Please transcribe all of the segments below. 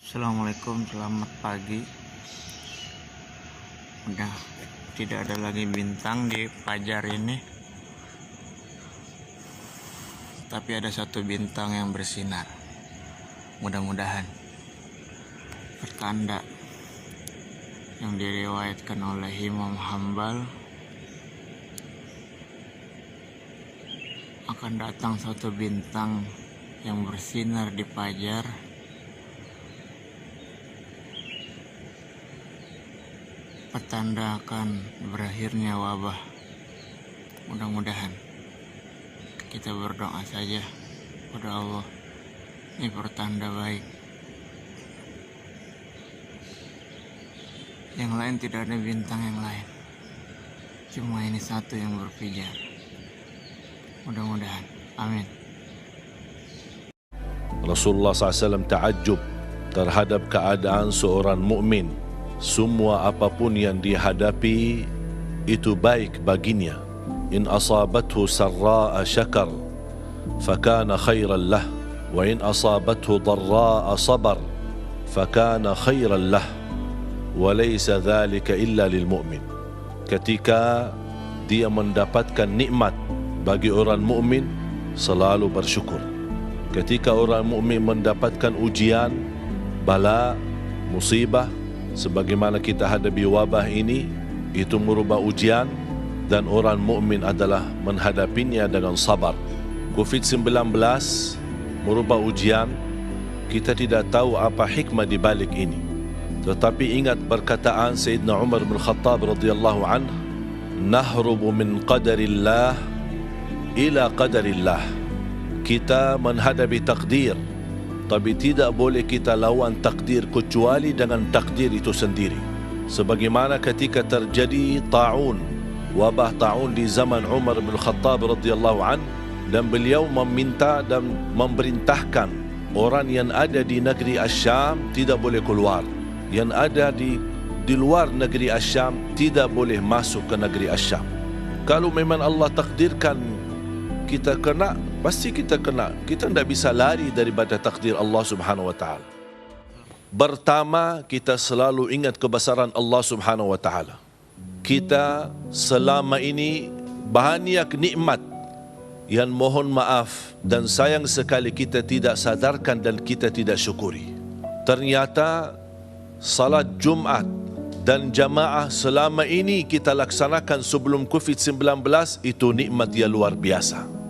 Assalamualaikum, selamat pagi. Udah tidak ada lagi bintang di fajar ini, tapi ada satu bintang yang bersinar. Mudah-mudahan pertanda yang diriwayatkan oleh Imam Hambal akan datang satu bintang yang bersinar di fajar, petanda akan berakhirnya wabah. Mudah-mudahan kita berdoa saja kepada Allah, ini pertanda baik. Yang lain tidak ada bintang yang lain, cuma ini satu yang berpijar. Mudah-mudahan, amin. Rasulullah SAW ta'ajub terhadap keadaan seorang mukmin. Semua apapun yang dihadapi itu baik baginya. In asabathu sarra'a syakar fakana khairan lah, wa in asabathu darra'a sabar fakana khairan lah, wa laysa dhalika illa lil mu'min. Ketika dia mendapatkan nikmat, bagi orang mukmin selalu bersyukur. Ketika orang mukmin mendapatkan ujian, bala, musibah, sebagaimana kita hadapi wabah ini, itu merupakan ujian, dan orang mukmin adalah menghadapinya dengan sabar. COVID-19 merupakan ujian. Kita tidak tahu apa hikmah di balik ini, tetapi ingat perkataan Sayyidina Umar bin Khattab radhiyallahu anhu, nahrubu min qadarillah ila qadarillah. Kita menghadapi takdir, tapi tidak boleh kita lawan takdir kecuali dengan takdir itu sendiri. Sebagaimana ketika terjadi ta'un, wabah ta'un di zaman Umar bin Khattab radhiyallahu an, dan beliau meminta dan memerintahkan orang yang ada di negeri Asyam tidak boleh keluar, yang ada di luar negeri Asyam tidak boleh masuk ke negeri Asyam. Kalau memang Allah takdirkan kita kena, pasti kita kena. Kita tidak bisa lari daripada takdir Allah Subhanahu wa taala. Pertama, kita selalu ingat kebesaran Allah Subhanahu wa taala. Kita selama ini banyak nikmat yang mohon maaf dan sayang sekali kita tidak sadarkan dan kita tidak syukuri. Ternyata salat Jumat dan jamaah selama ini kita laksanakan sebelum COVID-19 itu nikmat yang luar biasa.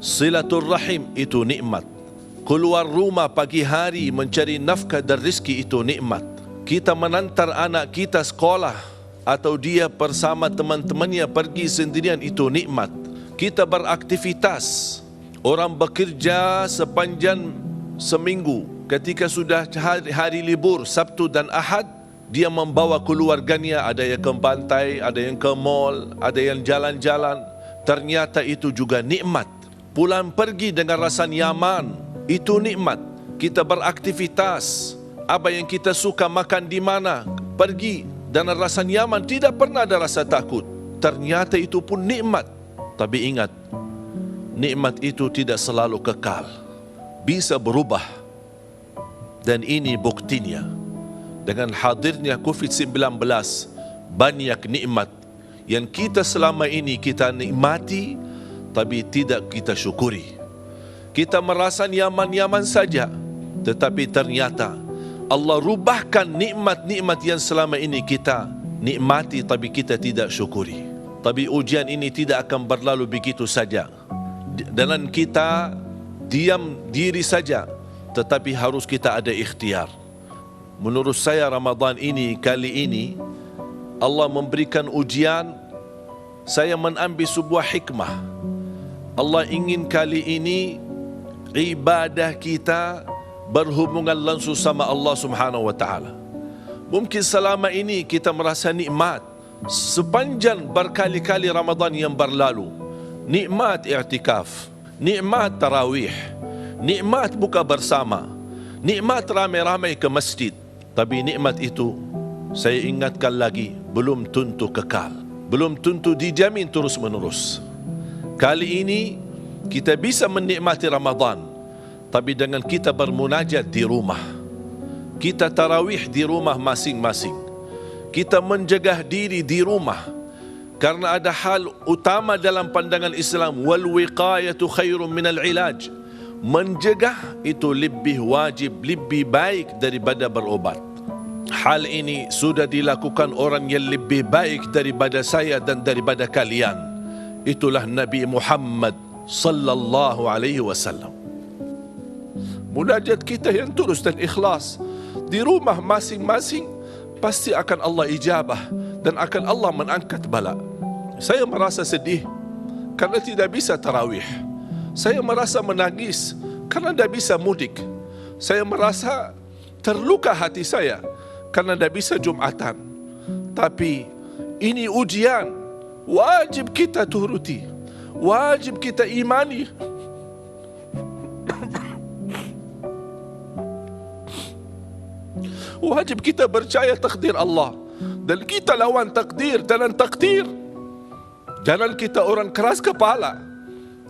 Silaturrahim itu nikmat. Keluar rumah pagi hari mencari nafkah dan rezeki itu nikmat. Kita menantar anak kita sekolah atau dia bersama teman-temannya pergi sendirian itu nikmat. Kita beraktivitas, orang bekerja sepanjang seminggu. Ketika sudah hari libur Sabtu dan Ahad, dia membawa keluarganya, ada yang ke pantai, ada yang ke mall, ada yang jalan-jalan. Ternyata itu juga nikmat. Pulang pergi dengan rasa nyaman, itu nikmat. Kita beraktivitas, apa yang kita suka makan di mana, pergi dengan rasa nyaman, tidak pernah ada rasa takut. Ternyata itu pun nikmat. Tapi ingat, nikmat itu tidak selalu kekal, bisa berubah. Dan ini buktinya. Dengan hadirnya COVID-19, banyak nikmat yang kita selama ini kita nikmati tapi tidak kita syukuri. Kita merasa nyaman-nyaman saja, tetapi ternyata Allah rubahkan nikmat-nikmat yang selama ini kita nikmati tapi kita tidak syukuri. Tapi ujian ini tidak akan berlalu begitu saja. Dan kita diam diri saja, tetapi harus kita ada ikhtiar. Menurut saya Ramadan ini, kali ini Allah memberikan ujian. Saya mengambil sebuah hikmah. Allah ingin kali ini ibadah kita berhubungan langsung sama Allah Subhanahu wa taala. Mungkin selama ini kita merasa nikmat sepanjang berkali-kali Ramadan yang berlalu. Nikmat i'tikaf, nikmat tarawih, nikmat buka bersama, nikmat ramai-ramai ke masjid. Tapi nikmat itu, saya ingatkan lagi, belum tentu kekal, belum tentu dijamin terus-menerus. Kali ini kita bisa menikmati Ramadan, tapi dengan kita bermunajat di rumah, kita tarawih di rumah masing-masing. Kita menjaga diri di rumah. Karena ada hal utama dalam pandangan Islam, wal wiqayatu khairun minal ilaj. Menjaga itu lebih wajib, lebih baik daripada berobat. Hal ini sudah dilakukan orang yang lebih baik daripada saya dan daripada kalian. Itulah Nabi Muhammad sallallahu alaihi wasallam. Munajat kita yang tulus dan ikhlas di rumah masing-masing, pasti akan Allah ijabah dan akan Allah mengangkat bala. Saya merasa sedih karena tidak bisa tarawih. Saya merasa menangis karena tidak bisa mudik. Saya merasa terluka hati saya karena tidak bisa Jumatan. Tapi ini ujian, wajib kita turuti, wajib kita imani. Wajib kita percaya takdir Allah, dan kita lawan takdir dan takdir. Jangan kita orang keras kepala.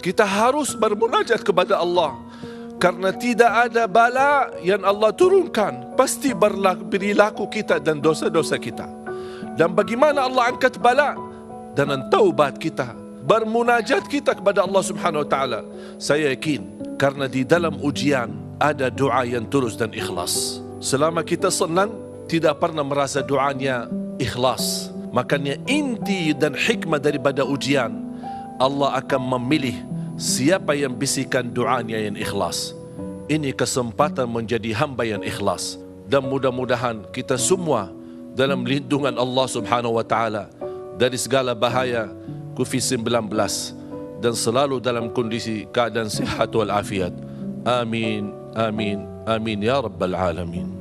Kita harus bermunajat kepada Allah. Karena tidak ada bala yang Allah turunkan, pasti berlaku kita dan dosa-dosa kita. Dan bagaimana Allah angkat bala? Dan taubat kita, bermunajat kita kepada Allah Subhanahu wa taala. Saya yakin karena di dalam ujian ada doa yang tulus dan ikhlas. Selama kita senang, tidak pernah merasa doanya ikhlas. Makanya inti dan hikmah daripada ujian, Allah akan memilih siapa yang bisikan doanya yang ikhlas. Ini kesempatan menjadi hamba yang ikhlas. Dan mudah-mudahan kita semua dalam lindungan Allah Subhanahu wa taala dari segala bahaya COVID-19 dan selalu dalam kondisi keadaan sihat wal afiat. Amin, amin, amin ya rabbal alamin.